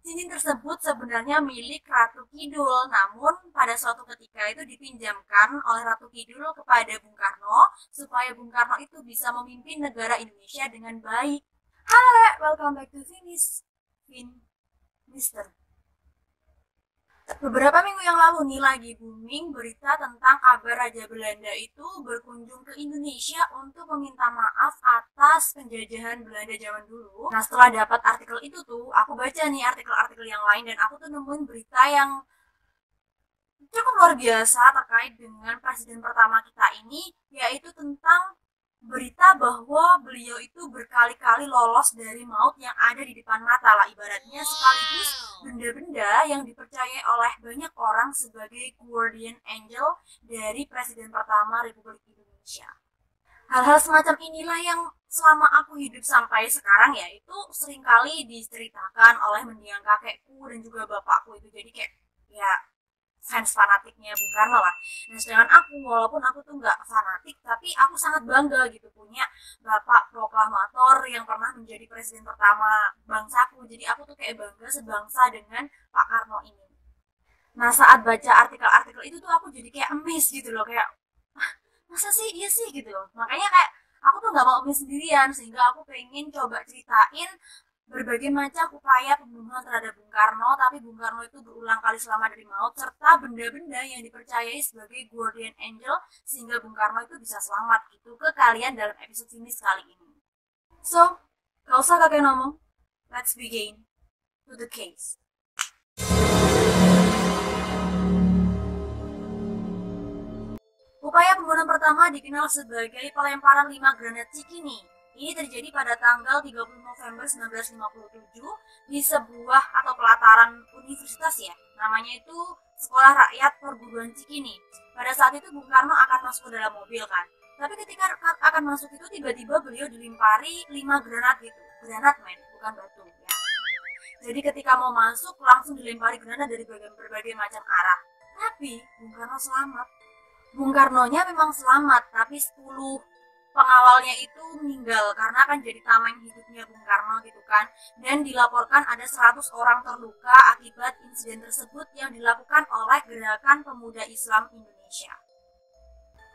Cincin tersebut sebenarnya milik Ratu Kidul, namun pada suatu ketika itu dipinjamkan oleh Ratu Kidul kepada Bung Karno supaya Bung Karno itu bisa memimpin negara Indonesia dengan baik. Halo, welcome back to Mister. Beberapa minggu yang lalu nih lagi booming berita tentang kabar Raja Belanda itu berkunjung ke Indonesia untuk meminta maaf atas penjajahan Belanda zaman dulu. Nah, setelah dapat artikel itu tuh, aku baca nih artikel-artikel yang lain dan aku tuh nemuin berita yang cukup luar biasa terkait dengan presiden pertama kita ini, yaitu tentang berita bahwa beliau itu berkali-kali lolos dari maut yang ada di depan mata lah, ibaratnya sekaligus benda-benda yang dipercayai oleh banyak orang sebagai guardian angel dari presiden pertama Republik Indonesia. Hal-hal semacam inilah yang selama aku hidup sampai sekarang ya itu seringkali diceritakan oleh mendiang kakekku dan juga bapakku itu, jadi kayak ya fans fanatiknya Bung Karno lah. Nah, sedangkan aku, walaupun aku tuh nggak fanatik, tapi aku sangat bangga gitu punya bapak proklamator yang pernah menjadi presiden pertama bangsaku. Jadi aku tuh kayak bangga sebangsa dengan Pak Karno ini. Nah, saat baca artikel-artikel itu tuh aku jadi kayak amazed gitu loh, kayak masa sih iya sih gitu loh. Makanya kayak aku tuh nggak mau amazed sendirian, sehingga aku pengen coba ceritain berbagai macam upaya pembunuhan terhadap Bung Karno, tapi Bung Karno itu berulang kali selamat dari maut, serta benda-benda yang dipercayai sebagai guardian angel sehingga Bung Karno itu bisa selamat gitu ke kalian dalam episode ini kali ini. So, gak usah kakek ngomong, let's begin to the case. Upaya pembunuhan pertama dikenal sebagai pelemparan 5 granat Cikini. Ini terjadi pada tanggal 30 November 1957 di sebuah atau pelataran universitas ya. Namanya itu Sekolah Rakyat Perguruan Cikini. Pada saat itu Bung Karno akan masuk ke dalam mobil kan. Tapi ketika akan masuk itu tiba-tiba beliau dilimpari 5 granat gitu. Granat men, bukan batu ya. Jadi ketika mau masuk langsung dilimpari granat dari berbagai macam arah. Tapi Bung Karno selamat. Bung Karno-nya memang selamat, tapi 10 pengawalnya itu meninggal karena akan jadi tameng hidupnya Bung Karno gitu kan. Dan dilaporkan ada 100 orang terluka akibat insiden tersebut yang dilakukan oleh Gerakan Pemuda Islam Indonesia.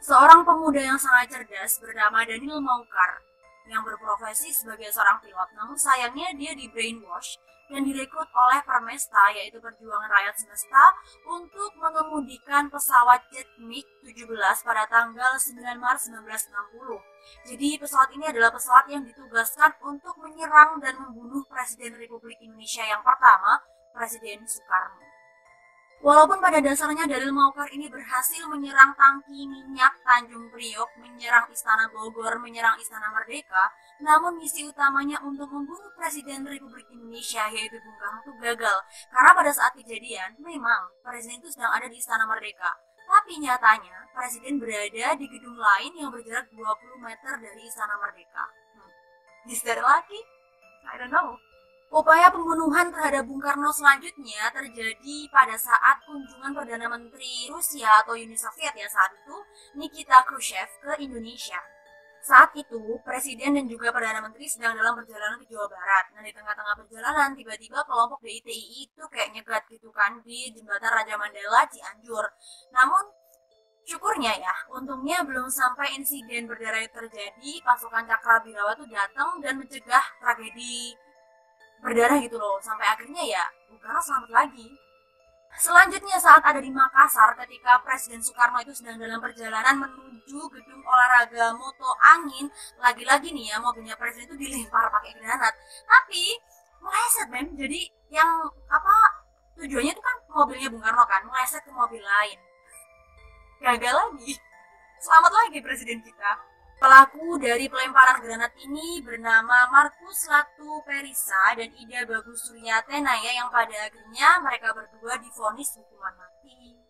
Seorang pemuda yang sangat cerdas bernama Daniel Maukar yang berprofesi sebagai seorang pilot, namun sayangnya dia di brainwash dan direkrut oleh Permesta, yaitu Perjuangan Rakyat Semesta, untuk mengemudikan pesawat jet MiG-17 pada tanggal 9 Maret 1960. Jadi pesawat ini adalah pesawat yang ditugaskan untuk menyerang dan membunuh Presiden Republik Indonesia yang pertama, Presiden Soekarno. Walaupun pada dasarnya Daniel Maukar ini berhasil menyerang tangki minyak Tanjung Priok, menyerang Istana Bogor, menyerang Istana Merdeka, namun misi utamanya untuk membunuh Presiden Republik Indonesia yaitu Bung Karno itu gagal. Karena pada saat kejadian, memang Presiden itu sedang ada di Istana Merdeka. Tapi nyatanya, Presiden berada di gedung lain yang berjarak 20 meter dari Istana Merdeka. Is that lucky? I don't know. Upaya pembunuhan terhadap Bung Karno selanjutnya terjadi pada saat kunjungan Perdana Menteri Rusia atau Uni Soviet ya saat itu, Nikita Khrushchev ke Indonesia. Saat itu, Presiden dan juga Perdana Menteri sedang dalam perjalanan ke Jawa Barat. Nah, di tengah-tengah perjalanan, tiba-tiba kelompok DITI itu kayak nyegat gitu kan di jembatan Raja Mandala, Cianjur. Namun, syukurnya ya, untungnya belum sampai insiden berdarah itu terjadi, pasukan Cakrabirawa itu datang dan mencegah tragedi berdarah gitu loh, sampai akhirnya ya Bung Karno selamat lagi. Selanjutnya saat ada di Makassar ketika Presiden Soekarno itu sedang dalam perjalanan menuju gedung olahraga Moto Angin, lagi-lagi nih ya mobilnya Presiden itu dilempar pakai granat, tapi meleset men. Jadi yang apa tujuannya itu kan mobilnya Bung Karno kan meleset ke mobil lain, gagal lagi. Selamat lagi Presiden kita. Pelaku dari pelemparan granat ini bernama Markus Latu Perisa dan Ida Bagus Suryatenaya yang pada akhirnya mereka berdua divonis hukuman mati.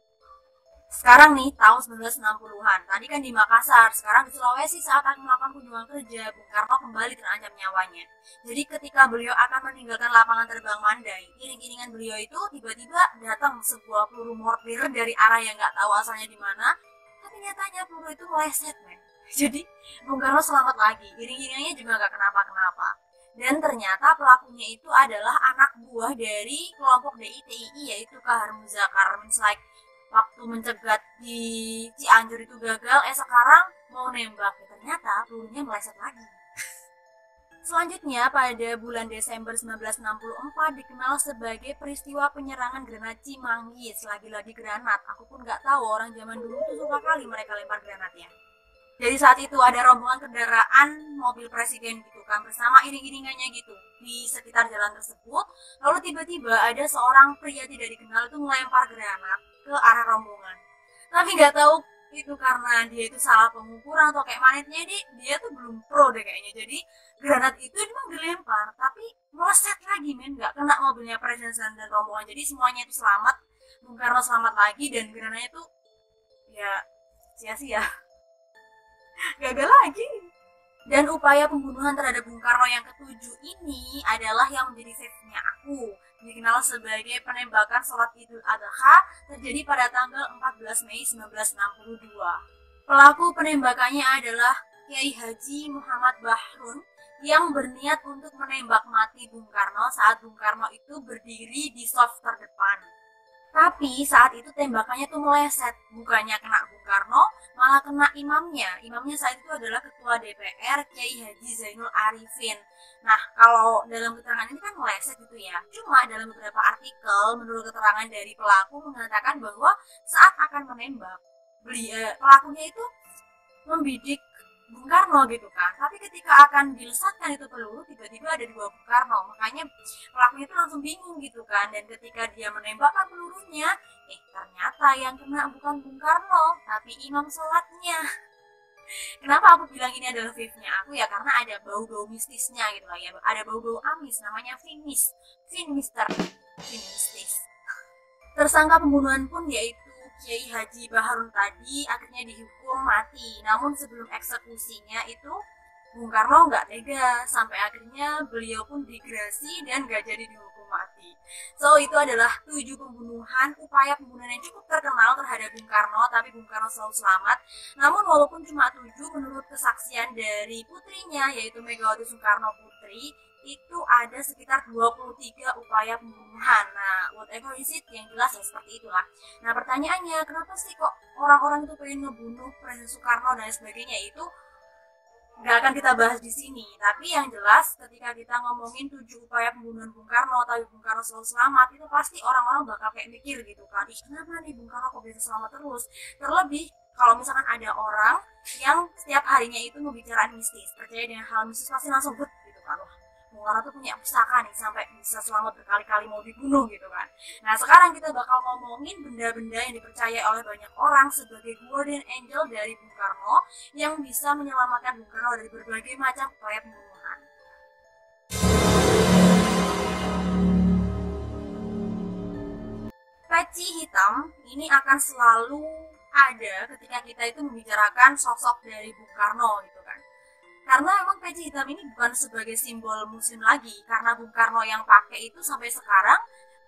Sekarang nih tahun 1960-an, tadi kan di Makassar, sekarang di Sulawesi saat akan melakukan kunjungan kerja, Bung Karno kembali terancam nyawanya. Jadi ketika beliau akan meninggalkan lapangan terbang Mandai, iring-iringan beliau itu tiba-tiba datang sebuah peluru mortir dari arah yang nggak tahu asalnya di mana, tapi nyatanya peluru itu meleset men. Jadi Bung Karno selamat lagi, iring-iringannya juga gak kenapa-kenapa. Dan ternyata pelakunya itu adalah anak buah dari kelompok DITII, yaitu Kahar Muzakar. Like waktu mencegat di Cianjur itu gagal, sekarang mau nembak. Ternyata pelurunya meleset lagi. Selanjutnya, pada bulan Desember 1964 dikenal sebagai peristiwa penyerangan granat Cimanggis. Lagi-lagi granat, aku pun nggak tahu orang zaman dulu tuh suka kali mereka lempar granatnya. Jadi saat itu ada rombongan kendaraan mobil presiden gitu kan, bersama iring-iringannya gitu di sekitar jalan tersebut. Lalu tiba-tiba ada seorang pria tidak dikenal itu melempar granat ke arah rombongan. Tapi nggak tahu itu karena dia itu salah pengukuran atau kayak manetnya, dia tuh belum pro deh kayaknya. Jadi granat itu memang dilempar tapi meleset lagi men, nggak kena mobilnya presiden dan rombongan. Jadi semuanya itu selamat, Bung Karno selamat lagi, dan granatnya tuh ya sia-sia, gagal lagi. Dan upaya pembunuhan terhadap Bung Karno yang ketujuh ini adalah yang menjadi save-nya aku, dikenal sebagai penembakan sholat Idul Adha, terjadi pada tanggal 14 Mei 1962. Pelaku penembakannya adalah Kiai Haji Muhammad Bahrun yang berniat untuk menembak mati Bung Karno saat Bung Karno itu berdiri di soft terdepan. Tapi saat itu tembakannya tuh meleset, bukannya kena Bung Karno, malah kena imamnya. Imamnya saat itu adalah Ketua DPR Kiai Haji Zainul Arifin. Nah, kalau dalam keterangan ini kan meleset gitu ya. Cuma dalam beberapa artikel, menurut keterangan dari pelaku mengatakan bahwa saat akan menembak, pelakunya itu membidik Bung Karno gitu kan. Tapi ketika akan dilesatkan itu peluru, tiba-tiba ada dua Bung Karno. Makanya pelakunya itu langsung bingung gitu kan. Dan ketika dia menembakkan pelurunya, ternyata yang kena bukan Bung Karno, tapi imam sholatnya. Kenapa aku bilang ini adalah fave-nya aku ya, karena ada bau-bau mistisnya gitu lah ya. Ada bau-bau amis, namanya finis. Mistis. Tersangka pembunuhan pun yaitu Kiai Haji Bahrun tadi akhirnya dihukum mati. Namun sebelum eksekusinya itu Bung Karno nggak tega, sampai akhirnya beliau pun digerasi dan nggak jadi dihukum mati. So itu adalah 7 pembunuhan, upaya pembunuhan yang cukup terkenal terhadap Bung Karno, tapi Bung Karno selalu selamat. Namun walaupun cuma 7, menurut kesaksian dari putrinya yaitu Megawati Soekarno Putri, itu ada sekitar 23 upaya pembunuhan. Nah, whatever is it, yang jelas ya seperti itulah. Nah, pertanyaannya, kenapa sih kok orang-orang itu pengen ngebunuh Presiden Soekarno dan sebagainya, itu nggak akan kita bahas di sini. Tapi yang jelas, ketika kita ngomongin 7 upaya pembunuhan Bung Karno, tapi Bung Karno selalu selamat, itu pasti orang-orang bakal kayak mikir gitu kan, kenapa nih Bung Karno kok bisa selamat terus? Terlebih, kalau misalkan ada orang yang setiap harinya itu membicarakan mistis, percaya dengan hal mistis, pasti langsung gitu kan, wah Bung Karno tuh punya pusaka nih sampai bisa selamat berkali-kali mau dibunuh gitu kan. Nah, sekarang kita bakal ngomongin benda-benda yang dipercaya oleh banyak orang sebagai guardian angel dari Bung Karno yang bisa menyelamatkan Bung Karno dari berbagai macam upaya pembunuhan. Peci hitam ini akan selalu ada ketika kita itu membicarakan sosok dari Bung Karno gitu kan. Karena emang peci hitam ini bukan sebagai simbol muslim lagi, karena Bung Karno yang pakai itu sampai sekarang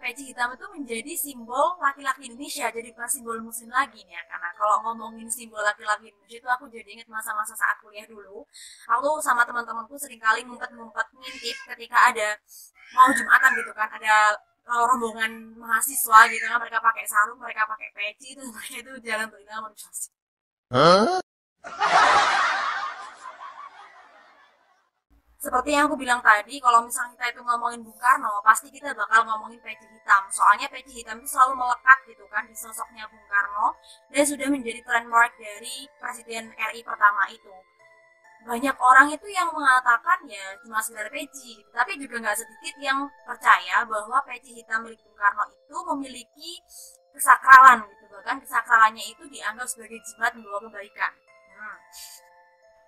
peci hitam itu menjadi simbol laki-laki Indonesia, jadi bukan simbol muslim lagi nih ya. Karena kalau ngomongin simbol laki-laki Indonesia itu aku jadi ingat masa-masa saat kuliah dulu. Aku sama teman-temanku seringkali ngumpet-ngumpet ngintip ketika ada mau Jumatan gitu kan, ada rombongan mahasiswa gitu kan, mereka pakai sarung, mereka pakai peci, itu mereka itu jalan beriringan menuju. Seperti yang aku bilang tadi, kalau misalnya kita itu ngomongin Bung Karno, pasti kita bakal ngomongin peci hitam. Soalnya peci hitam itu selalu melekat gitu kan di sosoknya Bung Karno, dan sudah menjadi trademark dari Presiden RI pertama itu. Banyak orang itu yang mengatakan ya cuma sekedar peci, tapi juga nggak sedikit yang percaya bahwa peci hitam milik Bung Karno itu memiliki kesakralan gitu. Bahkan kesakralannya itu dianggap sebagai jimat membawa kebaikan.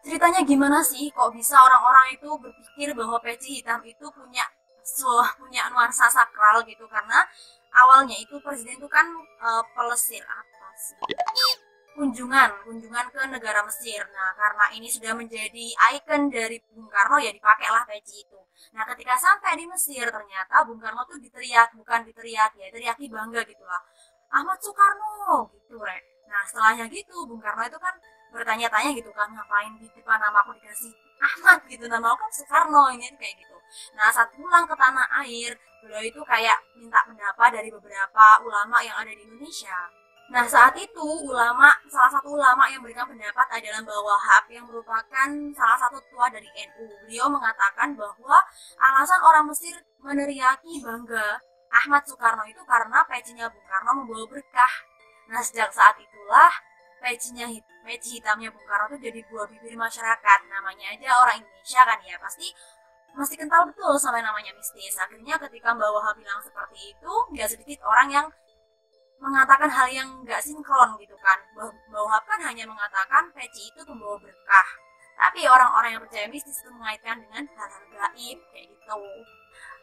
Ceritanya gimana sih kok bisa orang-orang itu berpikir bahwa peci hitam itu punya nuansa sakral gitu? Karena awalnya itu presiden itu kan pelesir apa sih? kunjungan ke negara Mesir. Nah, karena ini sudah menjadi ikon dari Bung Karno, ya dipakailah peci itu. Nah, ketika sampai di Mesir ternyata Bung Karno tuh bukan diteriak ya, teriaki bangga gitulah. Ahmad Soekarno gitu, Rek. Nah, setelahnya gitu Bung Karno itu kan bertanya-tanya gitu kan, ngapain di depan nama aku dikasih Ahmad gitu, nama aku kan Soekarno ini kayak gitu. Nah saat pulang ke tanah air, beliau itu kayak minta pendapat dari beberapa ulama yang ada di Indonesia. Nah saat itu salah satu ulama yang memberikan pendapat adalah Mbah Wahab yang merupakan salah satu tua dari NU. Beliau mengatakan bahwa alasan orang Mesir meneriaki bangga Ahmad Soekarno itu karena pecinya Bung Karno membawa berkah. Nah sejak saat itulah peci hitamnya Bung Karno itu jadi buah bibir masyarakat. Namanya aja orang Indonesia kan ya, pasti masih kental betul sama namanya mistis. Akhirnya ketika Mbah Wahab bilang seperti itu, nggak sedikit orang yang mengatakan hal yang nggak sinkron gitu kan. Mbah Wahab kan hanya mengatakan peci itu membawa berkah, tapi orang-orang yang percaya mistis itu mengaitkan dengan hal-hal gaib kayak gitu.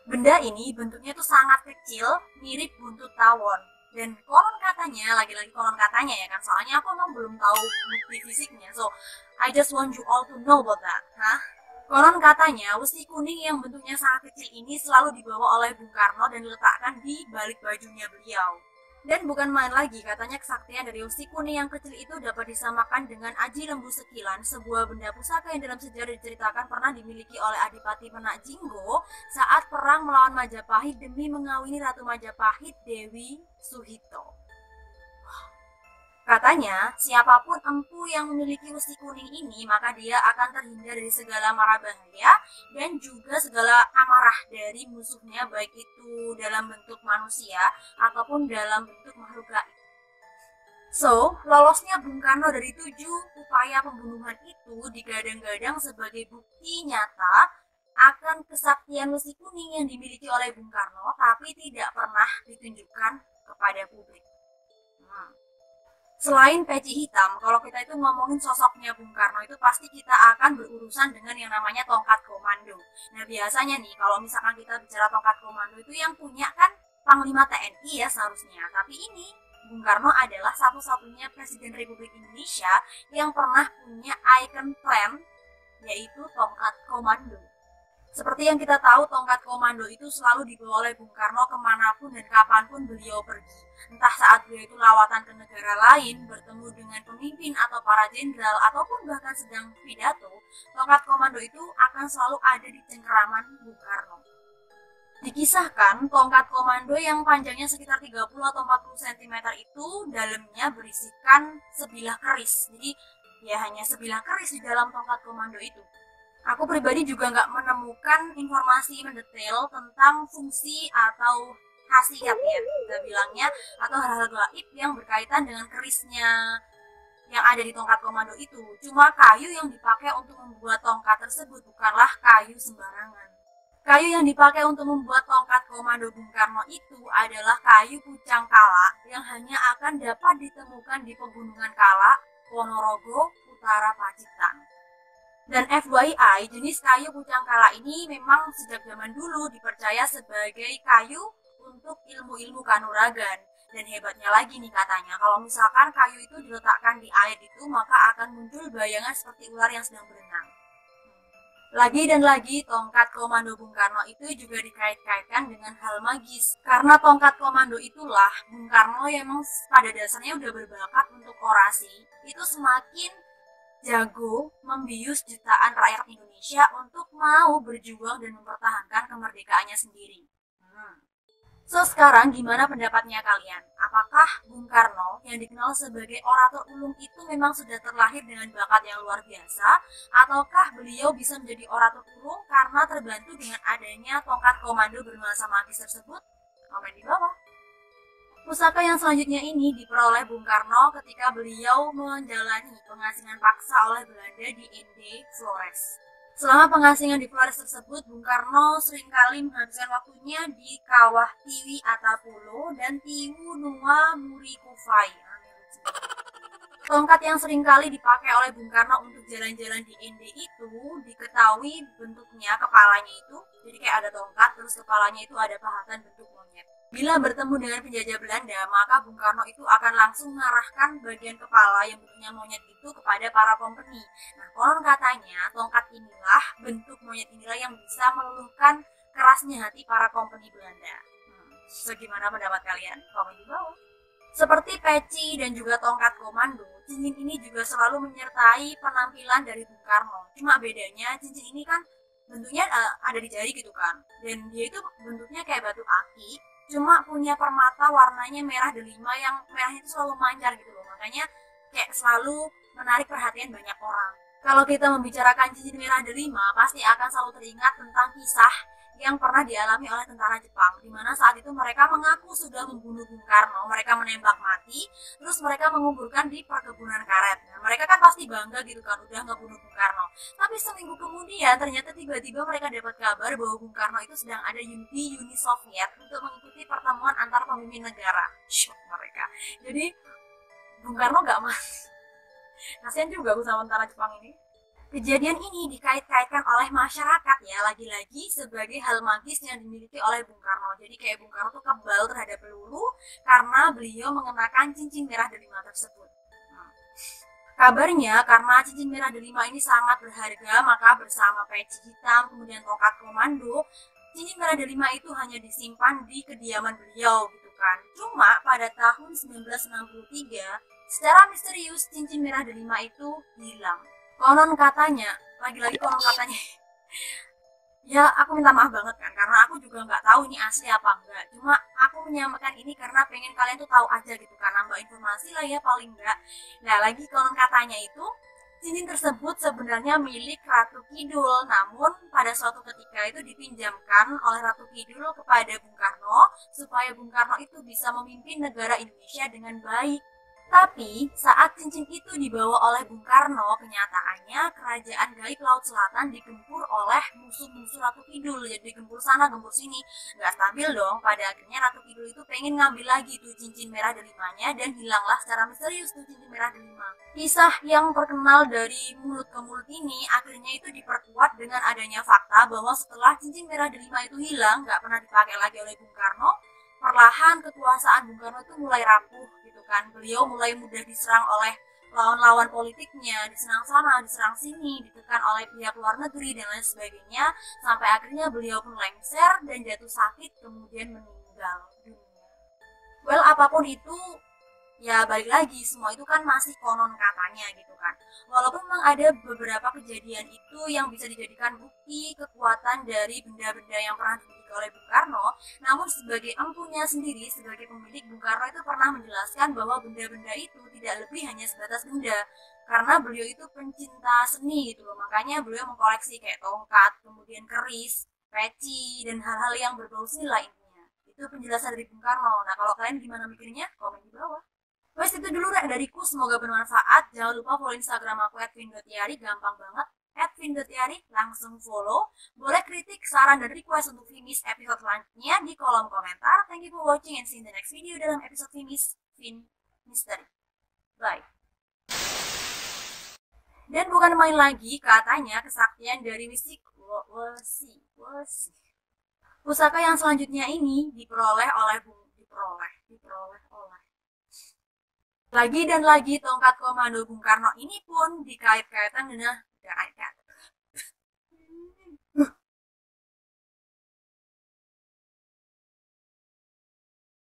Benda ini bentuknya tuh sangat kecil, mirip buntut tawon. Dan konon katanya, lagi-lagi konon katanya ya kan, soalnya aku emang belum tahu bukti fisiknya, so I just want you all to know about that. Konon katanya, wesi kuning yang bentuknya sangat kecil ini selalu dibawa oleh Bung Karno dan diletakkan di balik bajunya beliau. Dan bukan main lagi, katanya kesaktian dari wesi kuning yang kecil itu dapat disamakan dengan aji lembu sekilan, sebuah benda pusaka yang dalam sejarah diceritakan pernah dimiliki oleh Adipati Penak Jinggo saat perang melawan Majapahit demi mengawini Ratu Majapahit Dewi Suhito. Katanya, siapapun empu yang memiliki wesi kuning ini, maka dia akan terhindar dari segala mara bahaya dan juga segala amarah dari musuhnya, baik itu dalam bentuk manusia ataupun dalam bentuk makhluk gaib. So, lolosnya Bung Karno dari 7 upaya pembunuhan itu digadang-gadang sebagai bukti nyata akan kesaktian wesi kuning yang dimiliki oleh Bung Karno, tapi tidak pernah ditunjukkan kepada publik. Selain peci hitam, kalau kita itu ngomongin sosoknya Bung Karno itu pasti kita akan berurusan dengan yang namanya tongkat komando. Nah biasanya nih kalau misalkan kita bicara tongkat komando itu yang punya kan Panglima TNI ya seharusnya. Tapi ini Bung Karno adalah satu-satunya Presiden Republik Indonesia yang pernah punya icon plan, yaitu tongkat komando. Seperti yang kita tahu, tongkat komando itu selalu dibawa oleh Bung Karno kemanapun dan kapanpun beliau pergi. Entah saat beliau itu lawatan ke negara lain, bertemu dengan pemimpin atau para jenderal, ataupun bahkan sedang pidato, tongkat komando itu akan selalu ada di cengkeraman Bung Karno. Dikisahkan, tongkat komando yang panjangnya sekitar 30 atau 40 cm itu dalamnya berisikan sebilah keris. Jadi, ya hanya sebilah keris di dalam tongkat komando itu. Aku pribadi juga nggak menemukan informasi mendetail tentang fungsi atau khasiat ya kita bilangnya, atau hal-hal gaib yang berkaitan dengan kerisnya yang ada di tongkat komando itu. Cuma kayu yang dipakai untuk membuat tongkat tersebut bukanlah kayu sembarangan. Kayu yang dipakai untuk membuat tongkat komando Bung Karno itu adalah kayu pucang kala yang hanya akan dapat ditemukan di Pegunungan Kala, Ponorogo, Utara Pacitan. Dan FYI, jenis kayu pucang kala ini memang sejak zaman dulu dipercaya sebagai kayu untuk ilmu-ilmu kanuragan. Dan hebatnya lagi nih katanya, kalau misalkan kayu itu diletakkan di air itu, maka akan muncul bayangan seperti ular yang sedang berenang. Lagi dan lagi, tongkat komando Bung Karno itu juga dikait-kaitkan dengan hal magis. Karena tongkat komando itulah, Bung Karno yang memang pada dasarnya udah berbakat untuk orasi, itu semakin jago membius jutaan rakyat Indonesia untuk mau berjuang dan mempertahankan kemerdekaannya sendiri. So sekarang gimana pendapatnya kalian? Apakah Bung Karno yang dikenal sebagai orator ulung itu memang sudah terlahir dengan bakat yang luar biasa, ataukah beliau bisa menjadi orator ulung karena terbantu dengan adanya tongkat komando bernuansa magis tersebut? Komen di bawah. Pusaka yang selanjutnya ini diperoleh Bung Karno ketika beliau menjalani pengasingan paksa oleh Belanda di Ende, Flores. Selama pengasingan di Flores tersebut, Bung Karno seringkali menghabiskan waktunya di Kawah Tiwi Atapulo dan Tiwu Nua Muri Kufai. Tongkat yang seringkali dipakai oleh Bung Karno untuk jalan-jalan di Ende itu diketahui bentuknya kepalanya itu, jadi kayak ada tongkat, terus kepalanya itu ada pahatan bentuk monyet. Bila bertemu dengan penjajah Belanda, maka Bung Karno itu akan langsung mengarahkan bagian kepala yang bentuknya monyet itu kepada para company. Nah, konon katanya tongkat inilah, bentuk monyet inilah yang bisa meluluhkan kerasnya hati para company Belanda. Segimana pendapat kalian? Komen di bawah. Seperti peci dan juga tongkat komando, cincin ini juga selalu menyertai penampilan dari Bung Karno. Cuma bedanya cincin ini kan bentuknya ada di jari gitu kan, dan dia itu bentuknya kayak batu aki, cuma punya permata warnanya merah delima yang merahnya itu selalu mancar gitu loh, makanya kayak selalu menarik perhatian banyak orang. Kalau kita membicarakan cincin merah delima, pasti akan selalu teringat tentang kisah yang pernah dialami oleh tentara Jepang, di mana saat itu mereka mengaku sudah membunuh Bung Karno, mereka menembak mati, terus mereka menguburkan di perkebunan karet. Nah, mereka kan pasti bangga gitu kan, udah ngebunuh Bung Karno. Tapi seminggu kemudian ternyata tiba-tiba mereka dapat kabar bahwa Bung Karno itu sedang ada di Uni Soviet untuk mengikuti pertemuan antar pemimpin negara. Shock mereka. Jadi Bung Karno gak mati. Kasian juga aku sama tentara Jepang ini. Kejadian ini dikait-kaitkan oleh masyarakat ya, lagi-lagi sebagai hal magis yang dimiliki oleh Bung Karno. Jadi kayak Bung Karno tuh kebal terhadap peluru karena beliau mengenakan cincin merah delima tersebut. Nah, kabarnya karena cincin merah delima ini sangat berharga, maka bersama peci hitam, kemudian tongkat komando, cincin merah delima itu hanya disimpan di kediaman beliau gitu kan. Cuma pada tahun 1963, secara misterius cincin merah delima itu hilang. Konon katanya, lagi-lagi konon katanya, ya aku minta maaf banget kan, karena aku juga nggak tahu ini asli apa enggak. Cuma aku menyampaikan ini karena pengen kalian tuh tahu aja gitu kan, nambah informasi lah ya paling enggak. Nah lagi konon katanya itu, cincin tersebut sebenarnya milik Ratu Kidul, namun pada suatu ketika itu dipinjamkan oleh Ratu Kidul kepada Bung Karno, supaya Bung Karno itu bisa memimpin negara Indonesia dengan baik. Tapi saat cincin itu dibawa oleh Bung Karno, kenyataannya kerajaan gaib Laut Selatan digempur oleh musuh-musuh Ratu Kidul. Jadi digempur sana, gempur sini. Nggak stabil dong. Pada akhirnya Ratu Kidul itu pengen ngambil lagi tuh cincin merah delimanya dan hilanglah secara misterius tuh cincin merah delima. Kisah yang terkenal dari mulut ke mulut ini akhirnya itu diperkuat dengan adanya fakta bahwa setelah cincin merah delima itu hilang, nggak pernah dipakai lagi oleh Bung Karno, perlahan kekuasaan Bung Karno itu mulai rapuh gitu kan. Beliau mulai mudah diserang oleh lawan-lawan politiknya, diserang sana, diserang sini, ditekan oleh pihak luar negeri dan lain sebagainya, sampai akhirnya beliau pun lengser dan jatuh sakit kemudian meninggal dunia. Well, apapun itu, ya balik lagi, semua itu kan masih konon katanya gitu kan. Walaupun memang ada beberapa kejadian itu yang bisa dijadikan bukti kekuatan dari benda-benda yang pernah dimiliki oleh Bung Karno, namun sebagai empunya sendiri, sebagai pemilik, Bung Karno itu pernah menjelaskan bahwa benda-benda itu tidak lebih hanya sebatas benda, karena beliau itu pencinta seni gitu loh, makanya beliau mengkoleksi kayak tongkat, kemudian keris, peci, dan hal-hal yang berbau seni lah intinya. Itu penjelasan dari Bung Karno. Nah kalau kalian gimana mikirnya? Komen di bawah. Wes itu dulu rek dariku, semoga bermanfaat. Jangan lupa follow Instagram aku @vin.tiari, gampang banget. @vin.tiari, langsung follow. Boleh kritik, saran, dan request untuk Fimis episode selanjutnya di kolom komentar. Thank you for watching and see you in the next video dalam episode Fimis Fin Mystery. Bye. Dan bukan main lagi, katanya kesaktian dari Wesi. Pusaka yang selanjutnya ini diperoleh oleh lagi dan lagi tongkat komando Bung Karno ini pun dikait-kaitkan dengan